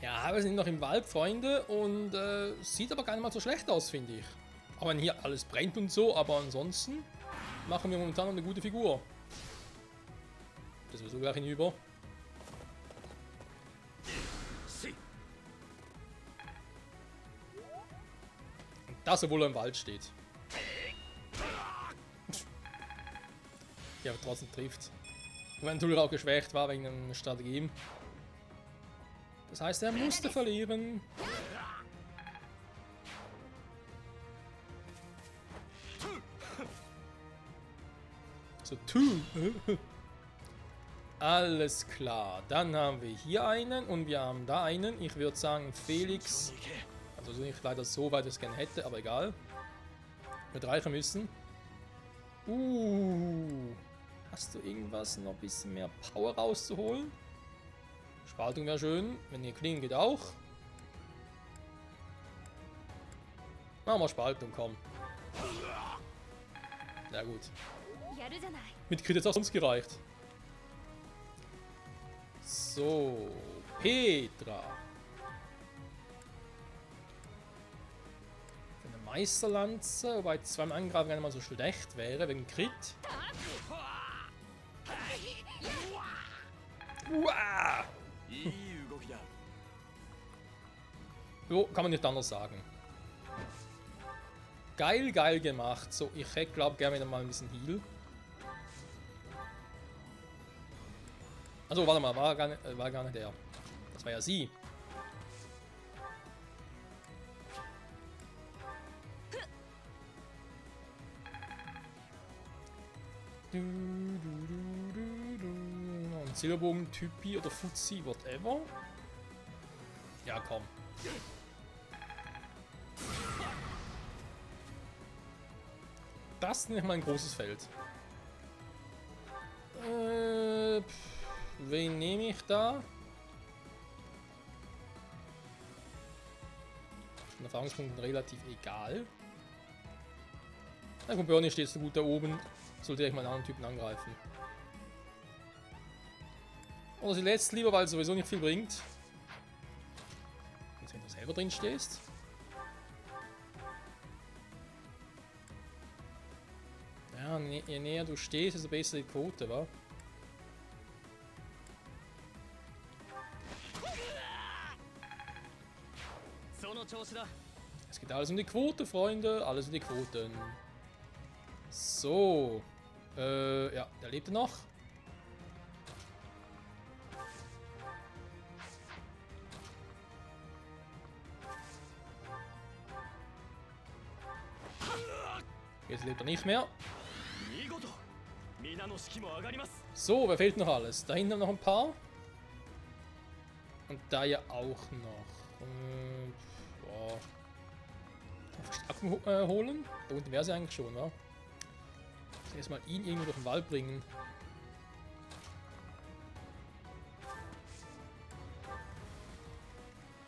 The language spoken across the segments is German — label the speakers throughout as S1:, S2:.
S1: Ja, wir sind noch im Wald, Freunde, und sieht aber gar nicht mal so schlecht aus, finde ich. Auch wenn hier alles brennt und so, aber ansonsten machen wir momentan noch eine gute Figur. Das ist so gleich hinüber. Und das, obwohl er im Wald steht. Ja, aber trotzdem trifft. Und wenn Tuller auch geschwächt war wegen einem Strategien. Das heißt, er musste verlieren. So, alles klar. Dann haben wir hier einen und wir haben da einen. Ich würde sagen, Felix. Also nicht leider so weit, wie ich es gerne hätte, aber egal. Wird reichen müssen. Hast du irgendwas, noch ein bisschen mehr Power rauszuholen? Spaltung wäre schön. Wenn ihr Klingen geht auch. Machen wir Spaltung, komm. Na gut. Mit Crit jetzt auch sonst gereicht. So. Petra. Eine Meisterlanze, wobei zweimal angreifen gar nicht mal so schlecht wäre, wegen Crit. Uah! So, kann man nicht anders sagen. Geil, geil gemacht. So, ich hätte, glaube gerne wieder mal ein bisschen Heal. Also, warte mal, war gar nicht der. Das war ja sie. Und Silberbogen, Typi oder Fuzzi, whatever. Ja, komm. Das ist nicht mal ein großes Feld. Wen nehme ich da? Von Erfahrungspunkten relativ egal. Na gut, Bernie steht so gut da oben. Sollte ich mal einen anderen Typen angreifen. Oder sie lässt lieber, weil es sowieso nicht viel bringt. Jetzt, wenn du selber drin stehst. Ja, je näher du stehst, desto besser die Quote, wa? Es geht alles um die Quote, Freunde. Alles um die Quoten. So. Ja, der lebt noch. Jetzt lebt er nicht mehr. So, wer fehlt noch alles? Da hinten noch ein paar. Und da ja auch noch. Boah. Verstärkung holen. Da unten wäre sie eigentlich schon, wa? Erstmal ihn irgendwo durch den Wald bringen.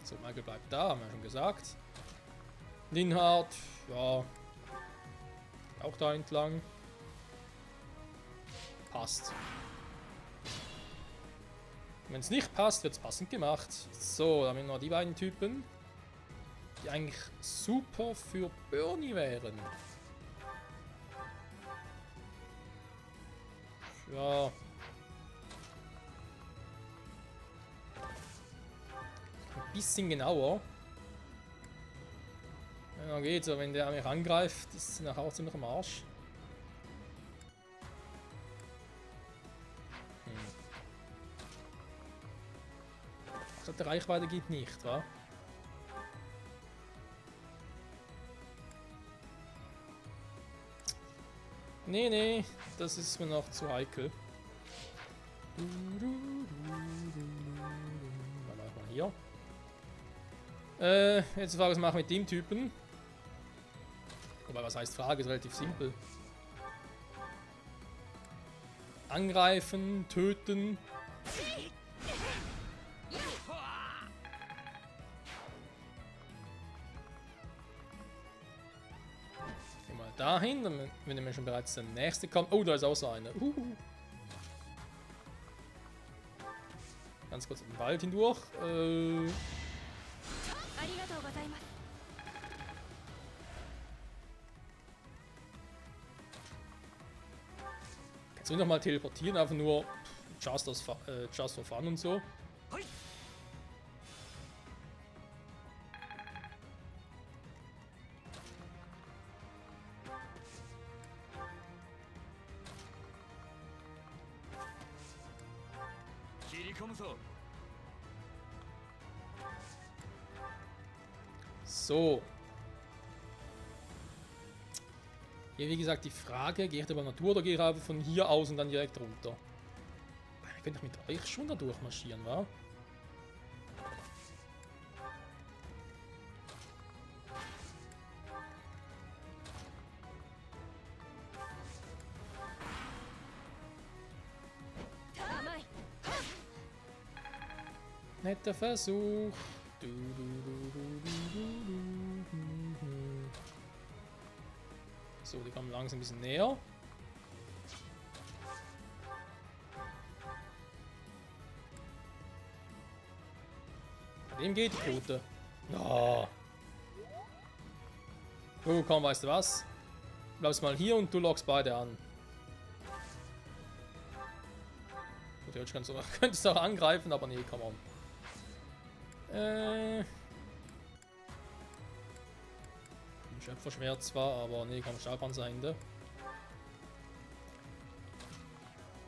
S1: So, Michael bleibt da, haben wir schon gesagt. Linhard, ja. Auch da entlang. Passt. Wenn es nicht passt, wird es passend gemacht. So, dann haben wir noch die beiden Typen, die eigentlich super für Bernie wären. Ja. Ein bisschen genauer. Ja, geht so, wenn der mich angreift, ist nachher auch ziemlich am Arsch. Ich glaube, die Reichweite geht nicht, wa? Nee, nee, das ist mir noch zu heikel. Mal hier. Jetzt die Frage, was machen wir mit dem Typen? Wobei, was heißt Frage? Ist relativ simpel. Angreifen, töten. Gehen wir dahin, dann, wenn wir schon bereits der nächste kommt. Oh, da ist auch so einer. Ganz kurz in den Wald hindurch.
S2: りがとうございます。
S1: Kannst du nochmal teleportieren, einfach nur just for fun und so. So. Hier wie gesagt die Frage, gehe ich über Natur oder gehe ich einfach von hier aus und dann direkt runter? Ich könnte doch mit euch schon da durchmarschieren, wa? Netter Versuch. So, die kommen langsam ein bisschen näher. Bei dem geht die Quote. Ja. Oh, komm, weißt du was? Bleibst mal hier und du lockst beide an. Gut, jetzt könntest du auch angreifen, aber nee, come on. Schöpferschwert zwar, aber nee, komm, Stahlpanzerhände.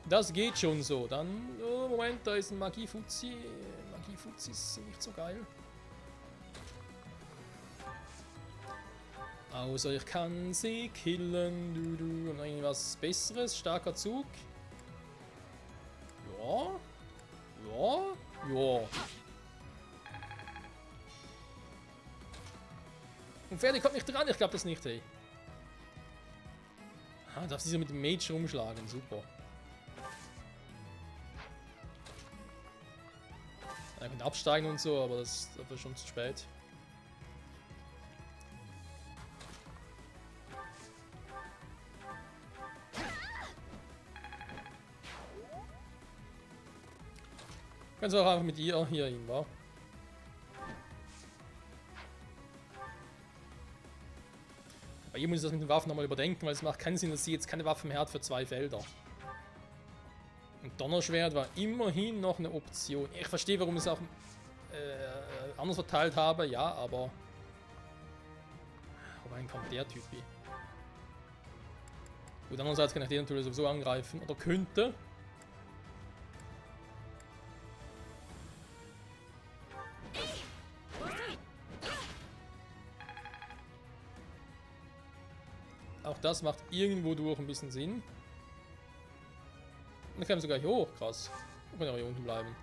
S1: Das geht schon so. Dann, oh, Moment, da ist ein Magie-Fuzzi. Magie-Fuzzis sind nicht so geil. Außer ich kann sie killen. Und irgendwas Besseres. Starker Zug. Ja. Ja. Ja. Und Ferdi kommt nicht dran, ich glaube das nicht, hey. Ah, darf sie so mit dem Mage rumschlagen, super. Er könnte absteigen und so, aber das ist schon zu spät. Kannst du auch einfach mit ihr hier hin, wa? Bei ihr muss ich das mit den Waffen nochmal überdenken, weil es macht keinen Sinn, dass sie jetzt keine Waffe mehr hat für 2 Felder. Und Donnerschwert war immerhin noch eine Option. Ich verstehe, warum ich es auch anders verteilt habe, ja, aber... Wohin kommt der Typ? Gut, andererseits kann ich den natürlich sowieso angreifen, oder könnte. Auch das macht irgendwo durch ein bisschen Sinn. Und dann können wir sogar hier hoch, krass. Wir können auch hier unten bleiben.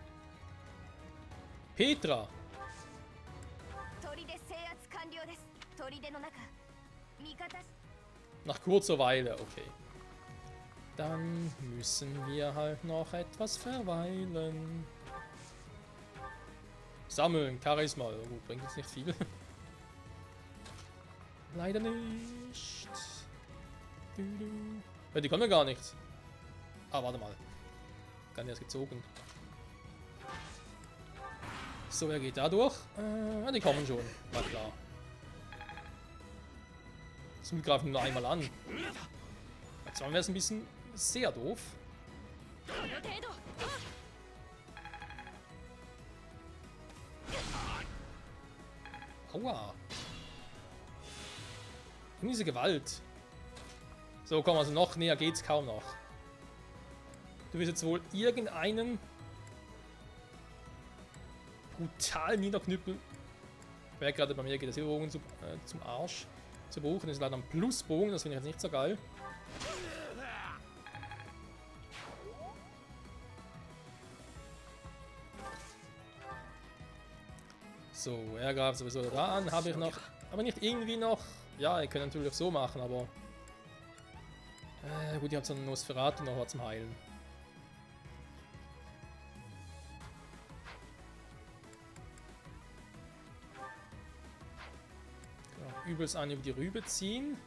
S1: Petra! Nach kurzer Weile, okay. Dann müssen wir halt noch etwas verweilen. Sammeln, Charisma. Oh, gut, bringt jetzt nicht viel. Leider nicht. Ja, die kommen ja gar nicht. Ah, warte mal. Kann erst gezogen. So, er geht da durch. Ja, die kommen schon. War klar. Zum greifen nur einmal an. Jetzt wäre es ein bisschen sehr doof. Aua. Und diese Gewalt. So, komm, also noch näher geht's kaum noch. Du wirst jetzt wohl irgendeinen brutal niederknüppeln. Ich merke gerade, bei mir geht der Silberbogen zum Arsch zu buchen. Das ist leider ein Plusbogen, das finde ich jetzt nicht so geil. So, er greift sowieso da an, habe ich noch, aber nicht irgendwie noch. Ja, ihr könnt natürlich so machen, aber gut, ihr habt so einen Nosferatu noch was zum Heilen. Ja, übelst einen über die Rübe ziehen.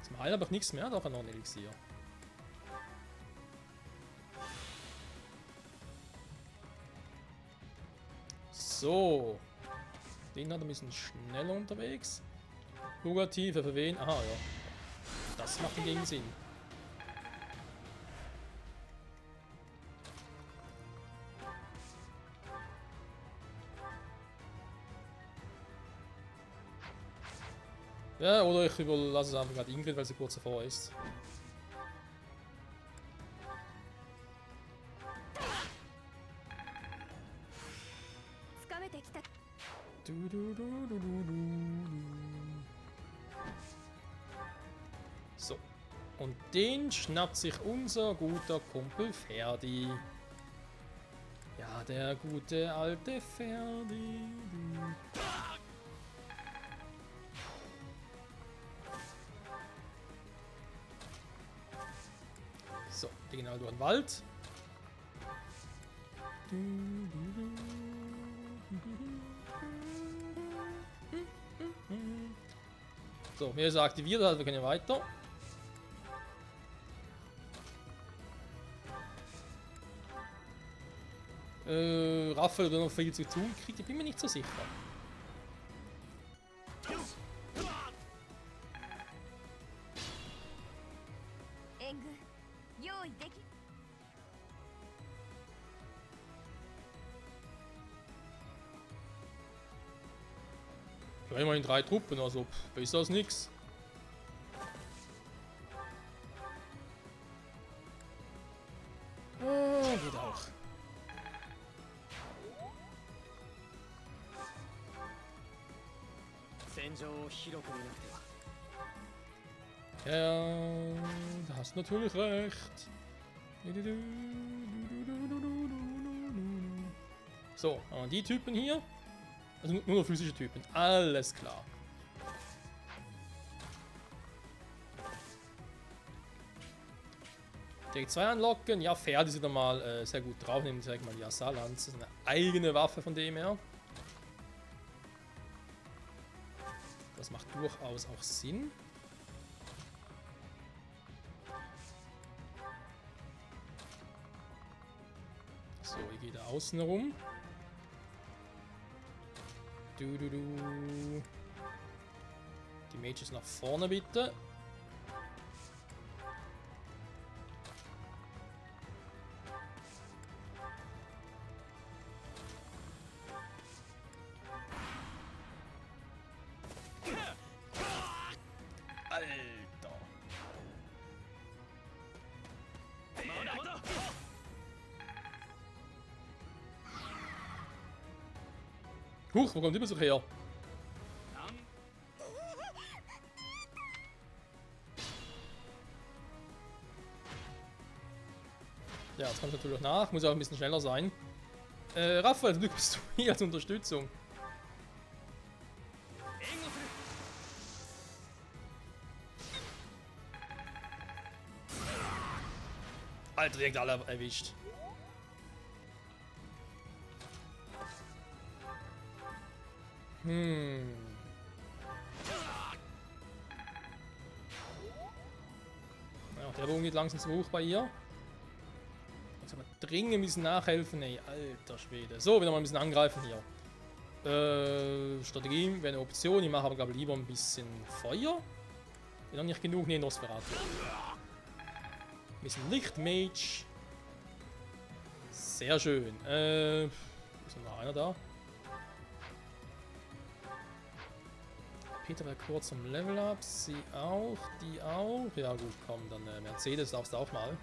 S1: Zum Heilen habe ich nichts mehr, doch noch ein Elixier. So. Den hat ein bisschen schneller unterwegs. Purgative für wen? Aha, ja. Das macht hingegen Sinn. Ja, oder ich überlasse es einfach gerade Ingrid, weil sie kurz davor ist. So. Und den schnappt sich unser guter Kumpel Ferdi. Ja, der gute alte Ferdi. So, die gehen halt durch den Wald. So, mir ist er aktiviert, also wir können weiter. Raphael oder noch viel zu tun kriegt, ich bin mir nicht so sicher. Ja, immerhin 3 Truppen, also besser als nix. Geht auch. Ja, da hast du natürlich recht. So, haben wir die Typen hier. Also nur noch physische Typen. Alles klar. Direkt 2 anlocken. Ja, Ferdi ist wieder mal sehr gut drauf. Nehmen direkt mal die Assalanz. Das ist eine eigene Waffe von dem her. Das macht durchaus auch Sinn. So, ich gehe da außen rum. Die Mages nach vorne bitte. Alter. Huch, wo kommt die Besuch her? Ja, jetzt kommt natürlich nach, muss auch ein bisschen schneller sein. Raphael, du bist hier als Unterstützung. Alter, direkt alle erwischt. Ja, der Bogen geht langsam zu hoch bei ihr. Jetzt aber dringend ein bisschen nachhelfen, ey. Alter Schwede. So, wieder mal ein bisschen angreifen hier. Strategie wäre eine Option. Ich mache aber, glaube ich, lieber ein bisschen Feuer. Bin noch nicht genug. Ne, Nosferatu. Ein bisschen Lichtmage. Sehr schön. Ist noch einer da? Peter war kurz am Level Up. Sie auch. Die auch. Ja gut, komm, dann Mercedes darfst du auch mal.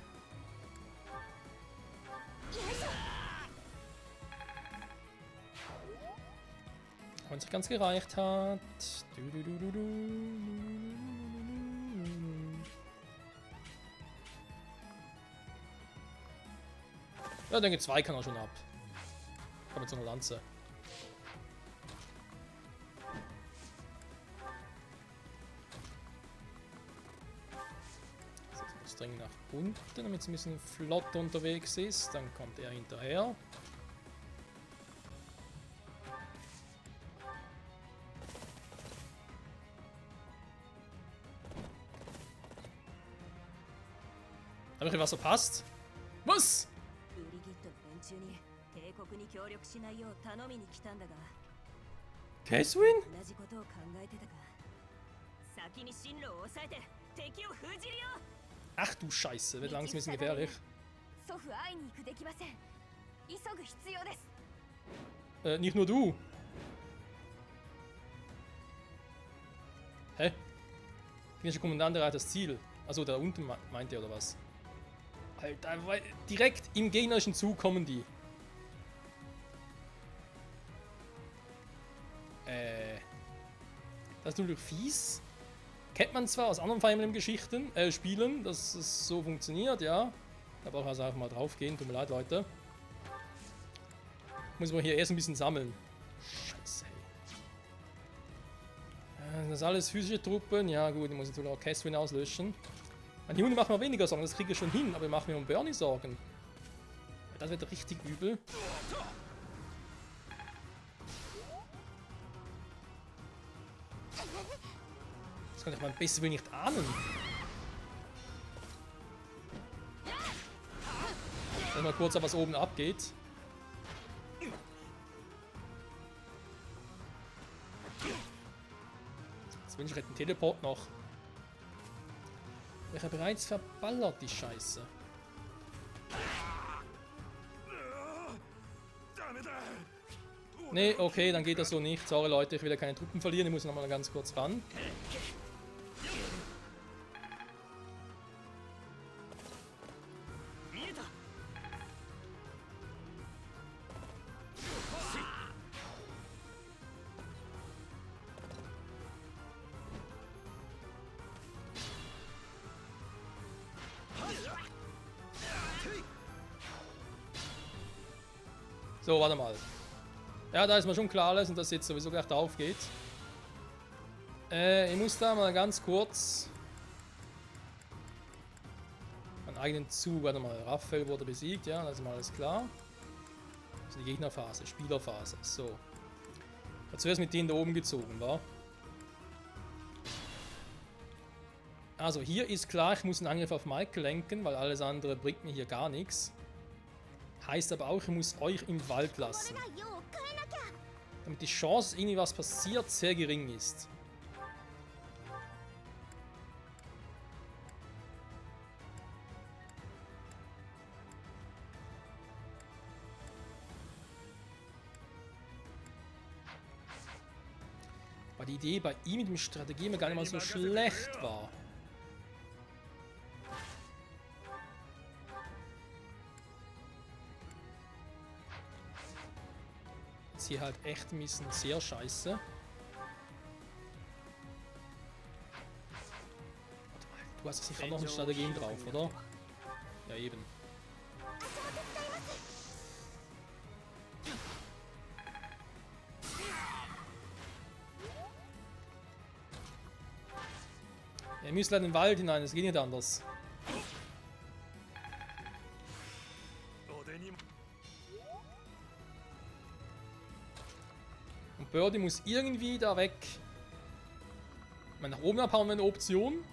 S1: Wenn es nicht ganz gereicht hat. Ja, denke 2 kann er schon ab. Aber mit so einer Lanze. Das dringend nach unten, damit es ein bisschen flott unterwegs ist. Dann kommt er hinterher. Habe ich was verpasst? Was?
S2: 国に協力しないよう頼みに来たんだが、
S1: Catherine?
S2: 同じことを考えてたが、先に進路を抑えて敵を封じるよ。
S1: Ach du Scheiße, wird langsam ein bisschen gefährlich.
S2: 祖父会いに行くできません。急ぐ必要です。
S1: Nicht nur du. Hä? Finnischer Kommandant erreicht das Ziel. Achso, da unten meint er oder was? Alter, direkt im gegnerischen Zug kommen die. Das ist natürlich fies. Kennt man zwar aus anderen Fire Emblem-Geschichten, Spielen, dass es so funktioniert, ja. Da brauche ich also einfach mal drauf gehen. Tut mir leid, Leute. Muss man hier erst ein bisschen sammeln. Scheiße, hey. Das sind alles physische Truppen. Ja gut, ich muss natürlich auch Catherine auslöschen. An die Hunde machen wir weniger Sorgen, das kriege ich schon hin, aber ich mache mir um Bernie Sorgen. Das wird richtig übel. Das kann ich mein Bestes will nicht ahnen. Schau mal kurz, was oben abgeht. Jetzt wünsche ich einen Teleport noch. Ich habe bereits verballert, die Scheiße. Nee, okay, dann geht das so nicht. Sorry Leute, ich will ja keine Truppen verlieren. Ich muss nochmal ganz kurz ran. So, warte mal. Ja, da ist mir schon klar alles und dass jetzt sowieso gleich drauf geht. Ich muss da mal ganz kurz meinen eigenen Zug. Warte mal, Raphael wurde besiegt, ja, das ist mal alles klar. Das ist die Gegnerphase, Spielerphase. So. Ich habe zuerst mit denen da oben gezogen, war. Also hier ist klar, ich muss einen Angriff auf Michael lenken, weil alles andere bringt mir hier gar nichts. Heißt aber auch, ich muss euch im Wald lassen. Damit die Chance, dass irgendwie was passiert, sehr gering ist. Weil die Idee bei ihm mit dem Strategie gar nicht mal so schlecht war. Jetzt hier halt echt ein bisschen sehr scheiße. Warte mal, du hast sicher noch eine Strategie drauf, oder? Ja, eben. Ihr müsst leider in den Wald hinein, es geht nicht anders. Und Birdie muss irgendwie da weg. Ich meine, nach oben abhauen wäre eine Option.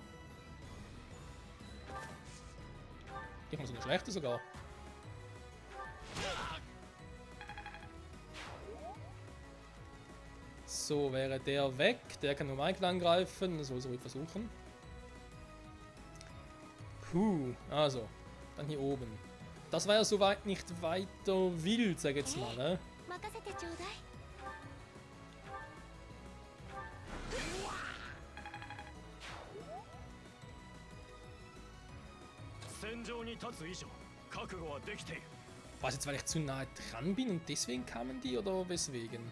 S1: Ich muss eine schlechte sogar. So, wäre der weg. Der kann nur Michael angreifen. Das soll so versuchen. Puh, also. Dann hier oben. Das war ja soweit nicht weiter wild, sag ich jetzt mal, ne? Was jetzt, weil ich zu nahe dran bin und deswegen kamen die oder weswegen?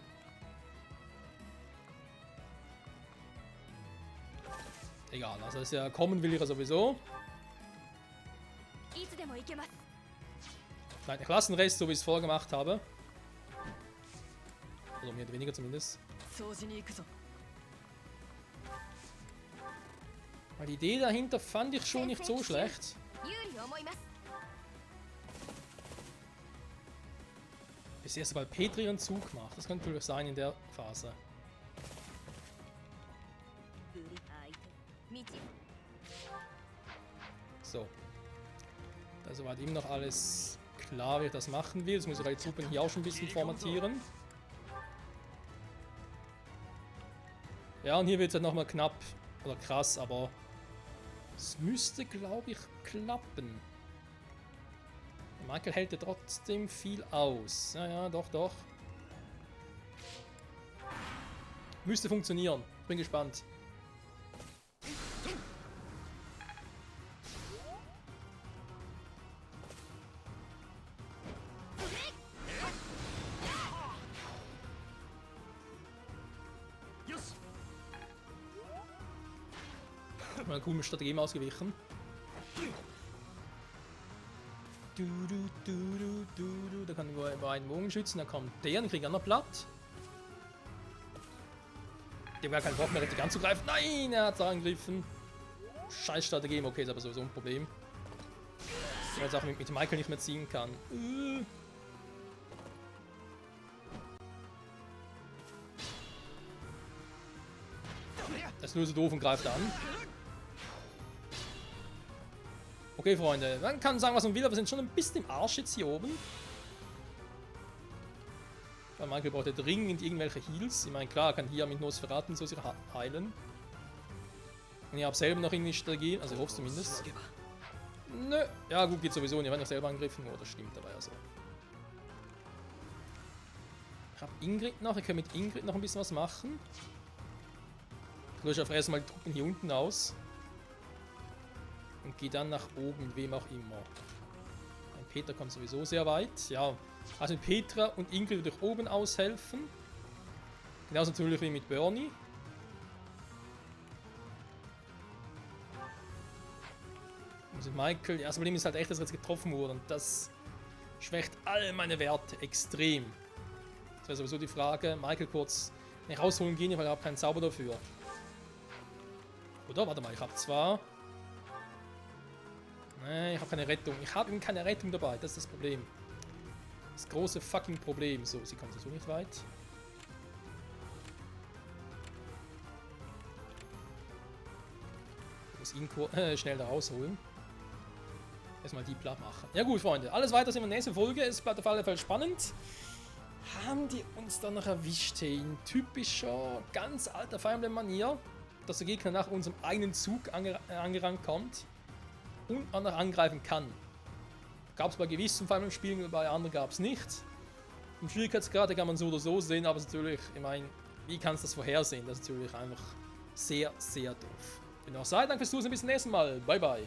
S1: Egal, also ist ja kommen will ich ja sowieso. Nein, ich lasse den Rest so wie ich es vorher gemacht habe. Oder mehr oder weniger zumindest. Weil die Idee dahinter fand ich schon nicht so schlecht. Bis erst mal Petri einen Zug macht. Das könnte natürlich sein in der Phase. So. Da ist soweit ihm noch alles klar, wie ich das machen will. Jetzt muss ich die Truppen hier auch schon ein bisschen formatieren. Ja, und hier wird es halt nochmal knapp. Oder krass, aber es müsste, glaube ich, klappen. Michael hält ja trotzdem viel aus. Ja, ja, doch, doch. Müsste funktionieren. Bin gespannt. Mal cool mit Strategien ausgewichen. Da kann ich über einen Bogenschützen, dann kommt der, dann kriegt er noch platt. Der hat gar keinen Bock mehr richtig anzugreifen. Nein, er hat es angegriffen. Scheiß Strategie, okay, ist aber sowieso ein Problem. Weil ich jetzt auch mit Michael nicht mehr ziehen kann. Das ist nur so doof und greift an. Okay, Freunde, man kann sagen, was man will, aber wir sind schon ein bisschen im Arsch jetzt hier oben. Weil Michael braucht ja dringend irgendwelche Heals. Ich meine, klar, er kann hier mit Nosferatu so sich heilen. Und ich habe selber noch irgendwie Strategien, also ich hoffe zumindest. Nö, ja gut, geht sowieso nicht, wenn ich selber angegriffen wurde, das stimmt aber ja so. Ich habe Ingrid noch, ich kann mit Ingrid noch ein bisschen was machen. Ich lösche auf erstmal die Truppen hier unten aus. Und gehe dann nach oben, mit wem auch immer. Ein Peter kommt sowieso sehr weit. Ja, also mit Petra und Ingrid durch oben aushelfen. Genauso natürlich wie mit Bernie. Und mit Michael, ja, das Problem ist halt echt, dass er jetzt getroffen wurde. Und das schwächt all meine Werte extrem. Das wäre sowieso die Frage. Michael kurz nicht rausholen gehen, weil ich habe keinen Zauber dafür. Oder? Warte mal, ich habe zwar... Nein, ich habe keine Rettung. Ich habe eben keine Rettung dabei. Das ist das Problem. Das große fucking Problem. So, sie kommt sowieso nicht weit. Ich muss ihn schnell da rausholen. Erstmal die platt machen. Ja gut, Freunde. Alles weiter sehen wir in der nächsten Folge. Es bleibt auf alle Fälle spannend. Haben die uns dann noch erwischt? In typischer, ganz alter Fire Emblem-Manier. Dass der Gegner nach unserem eigenen Zug angerannt kommt. Und andere angreifen kann. Gab es bei gewissen Fire Emblem-Spielen, bei anderen gab es nichts. Im Schwierigkeitsgrad kann man so oder so sehen, aber es ist natürlich, ich meine, wie kannst du das vorhersehen? Das ist natürlich einfach sehr, sehr doof. Wenn ihr auch seid, danke fürs Zusehen, bis zum nächsten Mal. Bye, bye.